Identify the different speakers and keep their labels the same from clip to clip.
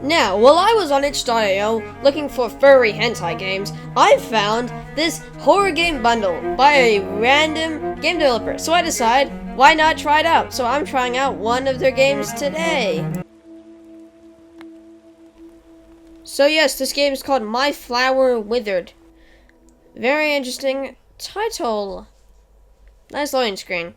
Speaker 1: Now, while I was on itch.io looking for furry hentai games, I found this horror game bundle by a random game developer. So I decided, why not try it out? So I'm trying out one of their games today. So yes, this game is called My Flower Withered. Very interesting title. Nice loading screen.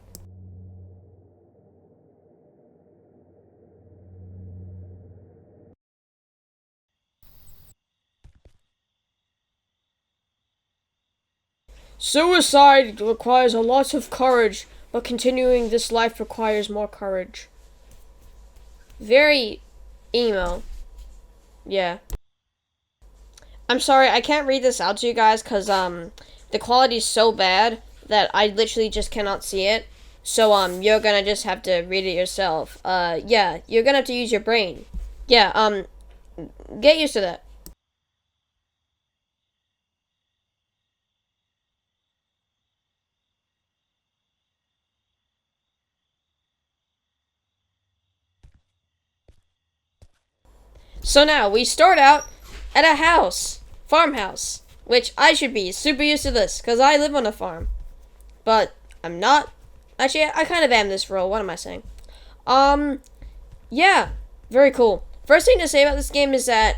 Speaker 1: Suicide requires a lot of courage, but continuing this life requires more courage. Very emo. Yeah. I'm sorry, I can't read this out to you guys because the quality is so bad that I literally just cannot see it. So you're gonna just have to read it yourself. Yeah, you're gonna have to use your brain. Yeah, get used to that. So now we start out at a house, farmhouse, which I should be super used to this because I live on a farm, but I'm not. Actually, I kind of am this role. What am I saying? Um, yeah, very cool. First thing to say about this game is that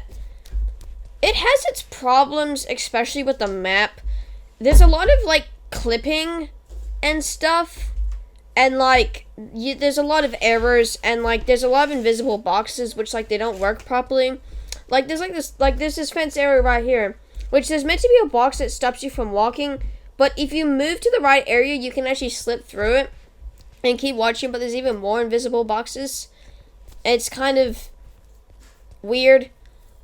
Speaker 1: it has its problems, especially with the map. There's a lot of like clipping and stuff, and like there's a lot of errors, and like there's a lot of invisible boxes which like they don't work properly. Like there's this fence area right here, which there's meant to be a box that stops you from walking, but if you move to the right area, you can actually slip through it and keep watching. But there's even more invisible boxes. It's kind of weird.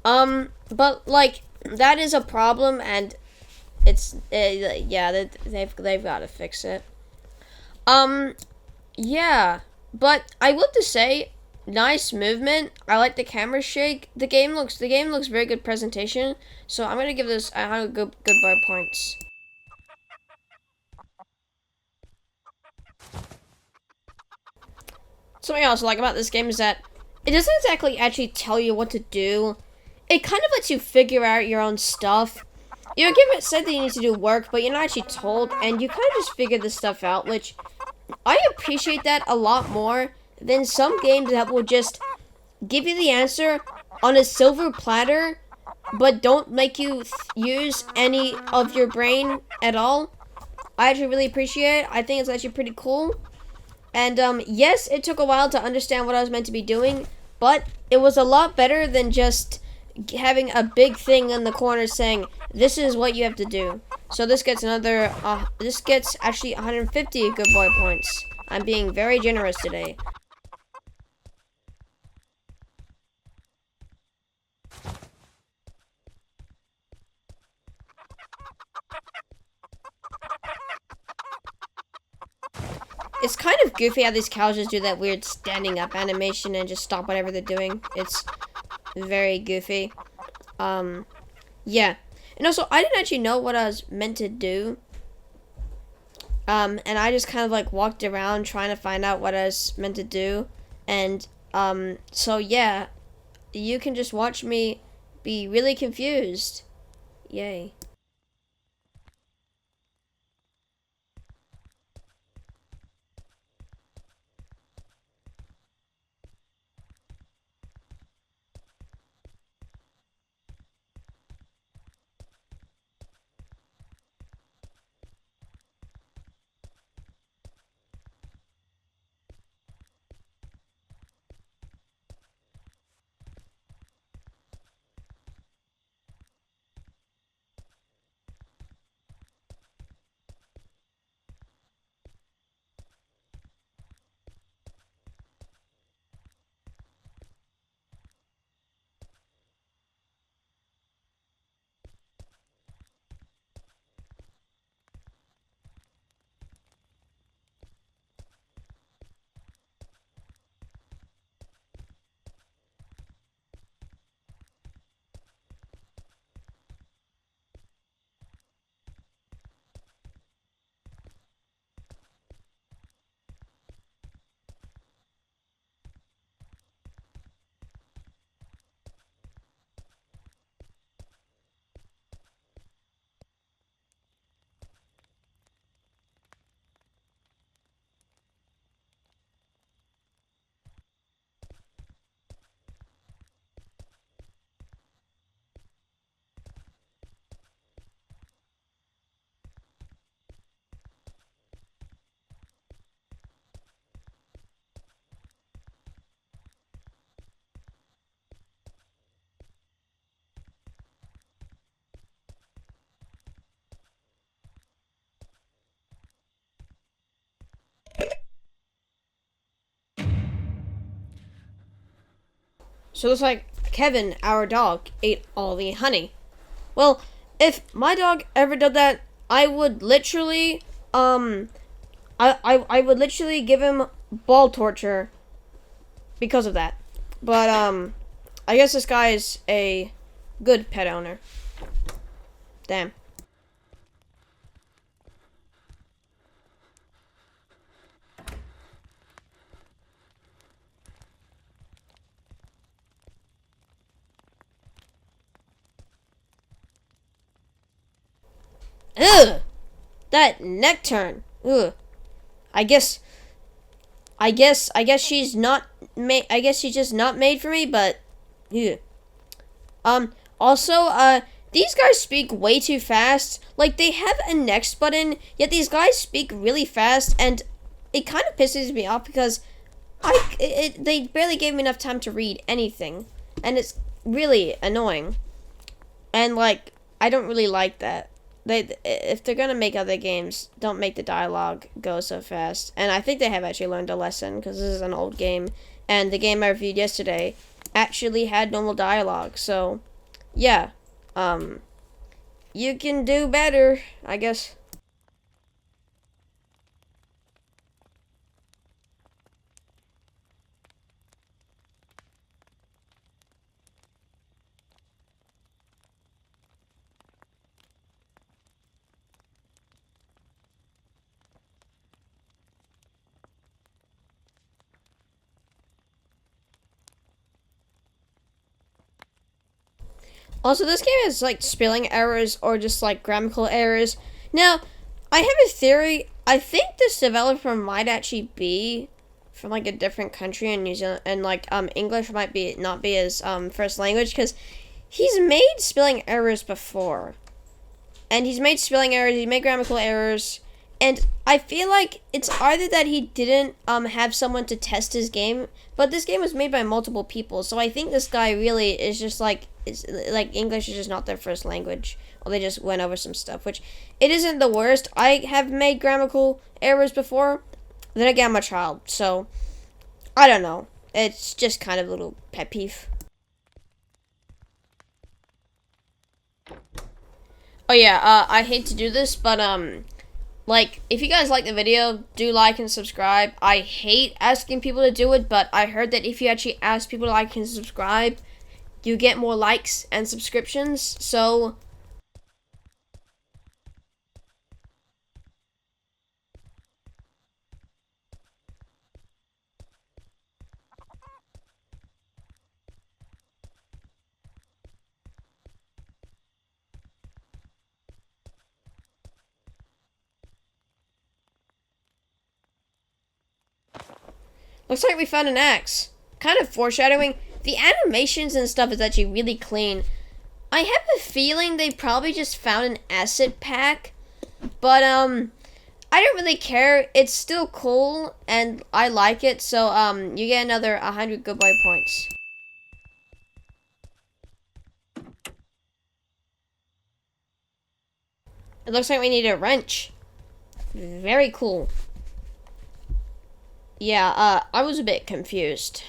Speaker 1: But like that is a problem, and it's yeah, they've got to fix it. Um, yeah, but I would to say, nice movement. I like the camera shake. The game looks very good presentation. So I'm gonna give this a 100 good bar points. Something else I like about this game is that it doesn't exactly actually tell you what to do. It kind of lets you figure out your own stuff. You're given said that you need to do work, but you're not actually told, and you kind of just figure this stuff out, which I appreciate that a lot more than some games that will just give you the answer on a silver platter, but don't make you use any of your brain at all. I actually really appreciate it. I think it's actually pretty cool. And yes, it took a while to understand what I was meant to be doing, but it was a lot better than just having a big thing in the corner saying, this is what you have to do. So this gets actually 150 good boy points. I'm being very generous today. It's kind of goofy how these cows just do that weird standing up animation and just stop whatever they're doing. It's very goofy. Yeah. And also, I didn't actually know what I was meant to do. And I just kind of like walked around trying to find out what I was meant to do. And, so yeah, you can just watch me be really confused. Yay. So it looks like Kevin, our dog, ate all the honey. Well, if my dog ever did that, I would literally, I would literally give him ball torture because of that. But, I guess this guy is a good pet owner. Damn. Ugh! That neck turn. Ugh. I guess she's not made. I guess she's just not made for me. But, yeah. Also, these guys speak way too fast. Like, they have a next button, yet these guys speak really fast, and it kind of pisses me off because they barely gave me enough time to read anything, and it's really annoying. And like, I don't really like that. If they're gonna make other games, don't make the dialogue go so fast. And I think they have actually learned a lesson because this is an old game, and the game I reviewed yesterday actually had normal dialogue. So, yeah, you can do better, I guess. Also, this game has like spelling errors or just like grammatical errors. Now, I have a theory. I think this developer might actually be from like a different country in New Zealand, and like English might be not be his first language because he's made spelling errors before, and he's made spelling errors. He made grammatical errors. And I feel like it's either that he didn't have someone to test his game, but this game was made by multiple people, so I think this guy really is just like, it's like English is just not their first language, or they just went over some stuff, which it isn't the worst. I have made grammatical errors before. Then again, I'm a child, so I don't know. It's just kind of a little pet peeve. Oh yeah, I hate to do this, but like, if you guys like the video, do like and subscribe. I hate asking people to do it, but I heard that if you actually ask people to like and subscribe, you get more likes and subscriptions. So, looks like we found an axe. Kind of foreshadowing. The animations and stuff is actually really clean. I have a feeling they probably just found an acid pack, but I don't really care. It's still cool and I like it. So you get another 100 good boy points. It looks like we need a wrench. Very cool. Yeah, I was a bit confused.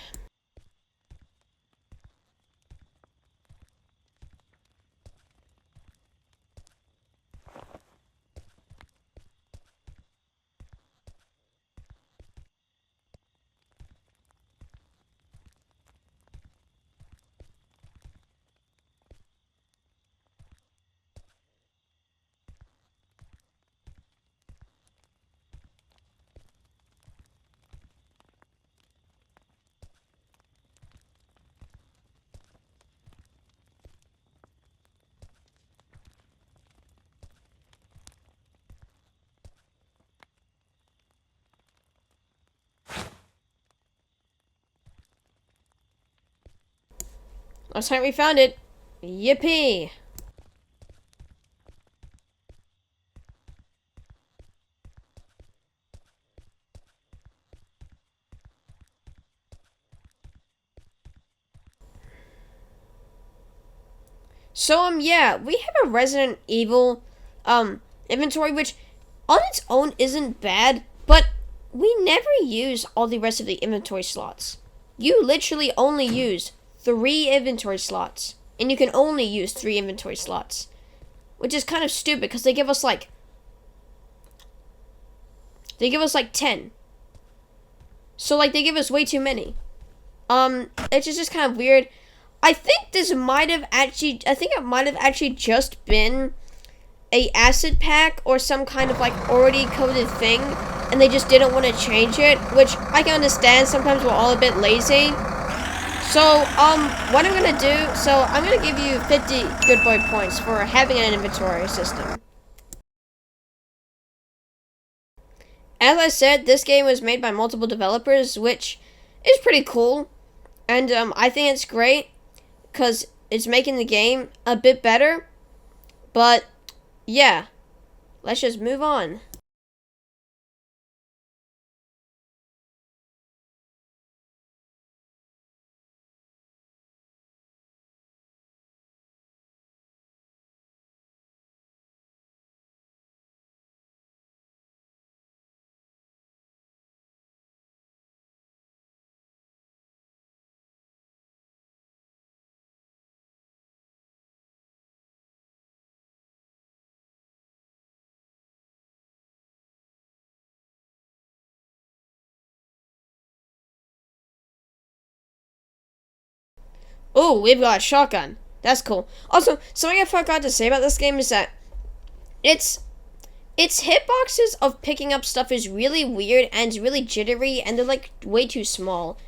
Speaker 1: Last time we found it. Yippee! So, yeah, we have a Resident Evil, inventory, which on its own isn't bad, but we never use all the rest of the inventory slots. You literally only use 3 inventory slots. And you can only use 3 inventory slots. Which is kind of stupid because they give us like 10. So like they give us way too many. It's just kind of weird. I think it might have actually just been a acid pack or some kind of like already coded thing, and they just didn't want to change it, which I can understand. Sometimes we're all a bit lazy. So, what I'm gonna do, I'm gonna give you 50 good boy points for having an inventory system. As I said, this game was made by multiple developers, which is pretty cool. And I think it's great because it's making the game a bit better. But yeah, let's just move on. Oh, we've got a shotgun. That's cool. Also, something I forgot to say about this game is that its hitboxes of picking up stuff is really weird and it's really jittery, and they're like way too small.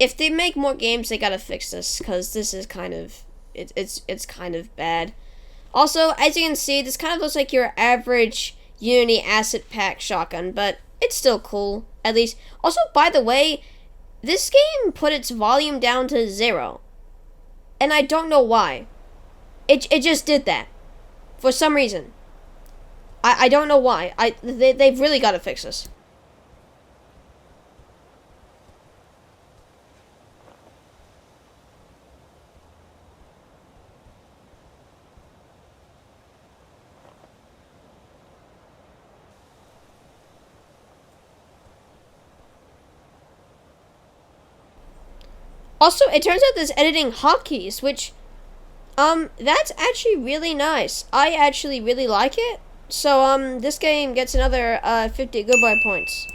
Speaker 1: If they make more games, they gotta fix this because this is kind of it's kind of bad. Also, as you can see, this kind of looks like your average Unity Acid Pack shotgun, but it's still cool, at least. Also, by the way, this game put its volume down to 0. And I don't know why. It just did that. For some reason. I don't know why. They've really got to fix this. Also, it turns out there's editing hotkeys, which, that's actually really nice. I actually really like it. So, this game gets another, 50 good boy points.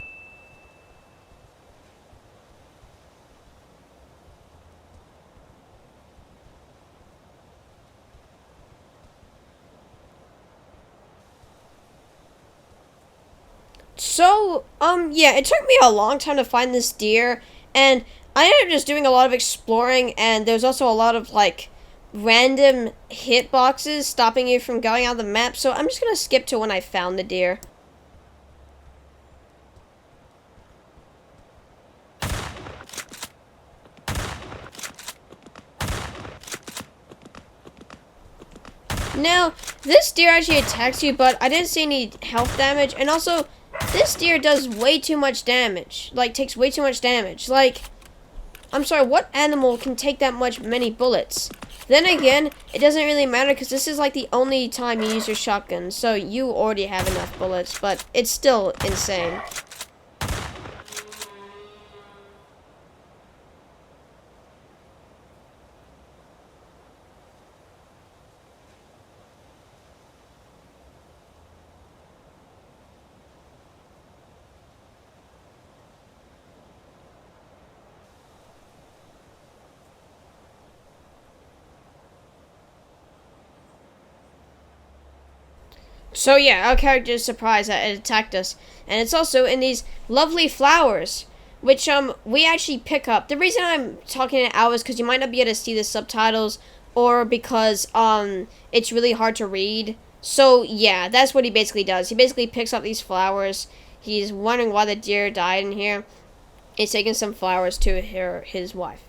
Speaker 1: So, yeah, it took me a long time to find this deer, and I ended up just doing a lot of exploring, and there's also a lot of, like, random hitboxes stopping you from going out the map, so I'm just gonna skip to when I found the deer. Now, this deer actually attacks you, but I didn't see any health damage, and also, this deer does way too much damage. Like, takes way too much damage. Like, I'm sorry, what animal can take that many bullets? Then again, it doesn't really matter because this is like the only time you use your shotgun, so you already have enough bullets, but it's still insane. So yeah, our character is surprised that it attacked us. And it's also in these lovely flowers, which we actually pick up. The reason I'm talking it out is because you might not be able to see the subtitles, or because it's really hard to read. So yeah, that's what he basically does. He basically picks up these flowers. He's wondering why the deer died in here. He's taking some flowers to his wife.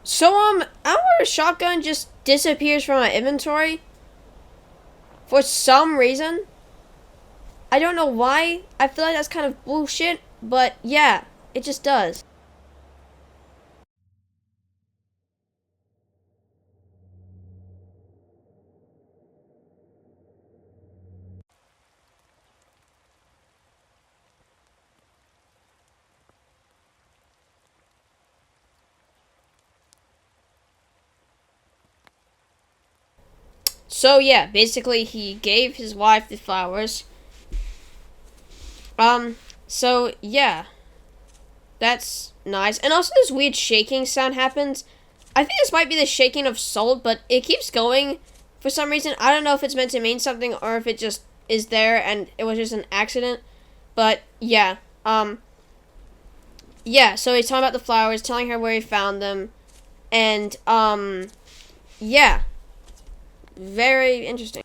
Speaker 1: So, our shotgun just disappears from our inventory. For some reason. I don't know why. I feel like that's kind of bullshit. But, yeah. It just does. So yeah, basically he gave his wife the flowers. So yeah, that's nice. And also this weird shaking sound happens. I think this might be the shaking of salt, but it keeps going for some reason. I don't know if it's meant to mean something or if it just is there and it was just an accident. But yeah, yeah, so he's talking about the flowers, telling her where he found them, and yeah, very interesting.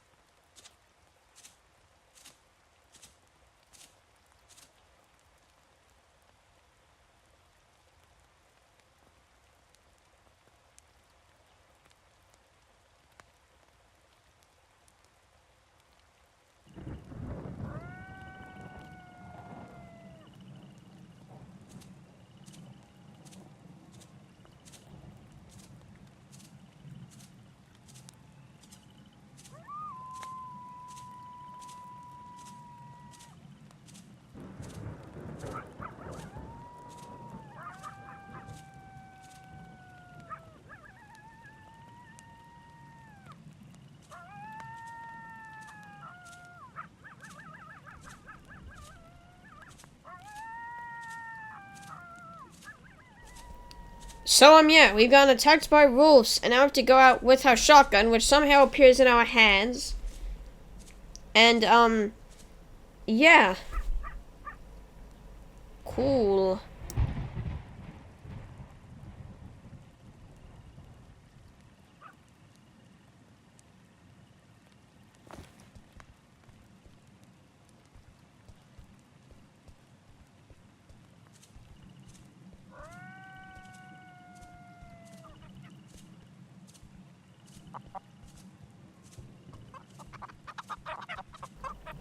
Speaker 1: So yeah, we've gotten attacked by wolves, and now we have to go out with our shotgun, which somehow appears in our hands. And yeah, cool.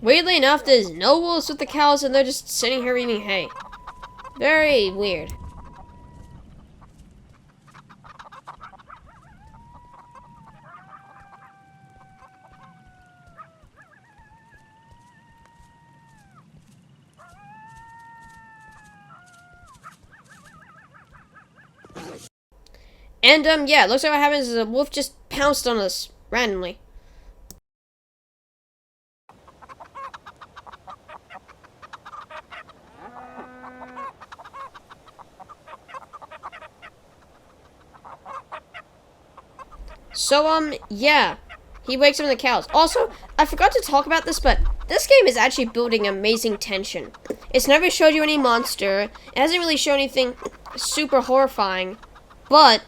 Speaker 1: Weirdly enough, there's no wolves with the cows, and they're just sitting here eating hay. Very weird. And yeah, looks like what happens is a wolf just pounced on us randomly. So yeah, he wakes up in the cows. Also, I forgot to talk about this, but this game is actually building amazing tension. It's never showed you any monster. It hasn't really shown anything super horrifying, but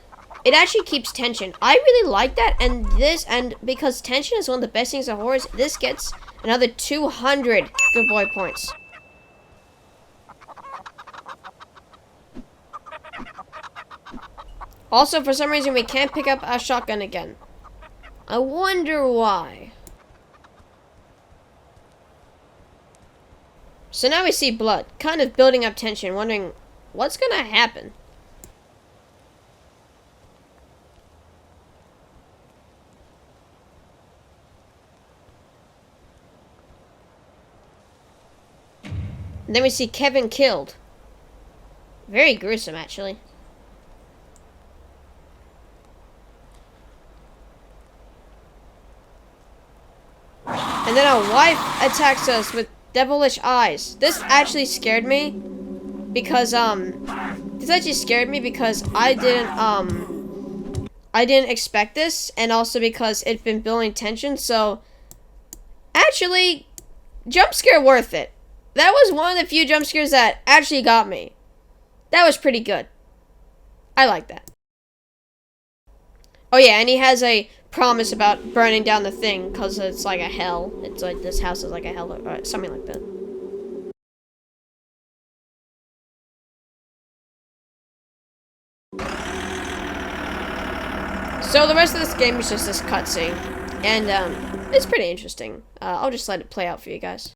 Speaker 1: it actually keeps tension. I really like that, and because tension is one of the best things of horrors, this gets another 200 good boy points. Also, for some reason, we can't pick up our shotgun again. I wonder why. So now we see blood, kind of building up tension, wondering what's gonna happen. And then we see Kevin killed. Very gruesome, actually. And then our wife attacks us with devilish eyes. This actually scared me because I didn't expect this, and also because it's been building tension. So actually, jump scare worth it. That was one of the few jump scares that actually got me. That was pretty good. I like that. Oh yeah, and he has a promise about burning down the thing because it's like a hell. It's like this house is like a hell or something like that. So the rest of this game is just this cutscene, and it's pretty interesting. I'll just let it play out for you guys.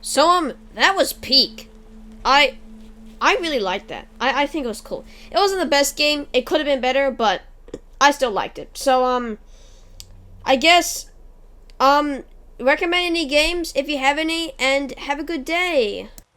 Speaker 1: So that was peak. I I really liked that. I think it was cool. It wasn't the best game. It could have been better, but I still liked it. So I guess recommend any games if you have any, and have a good day.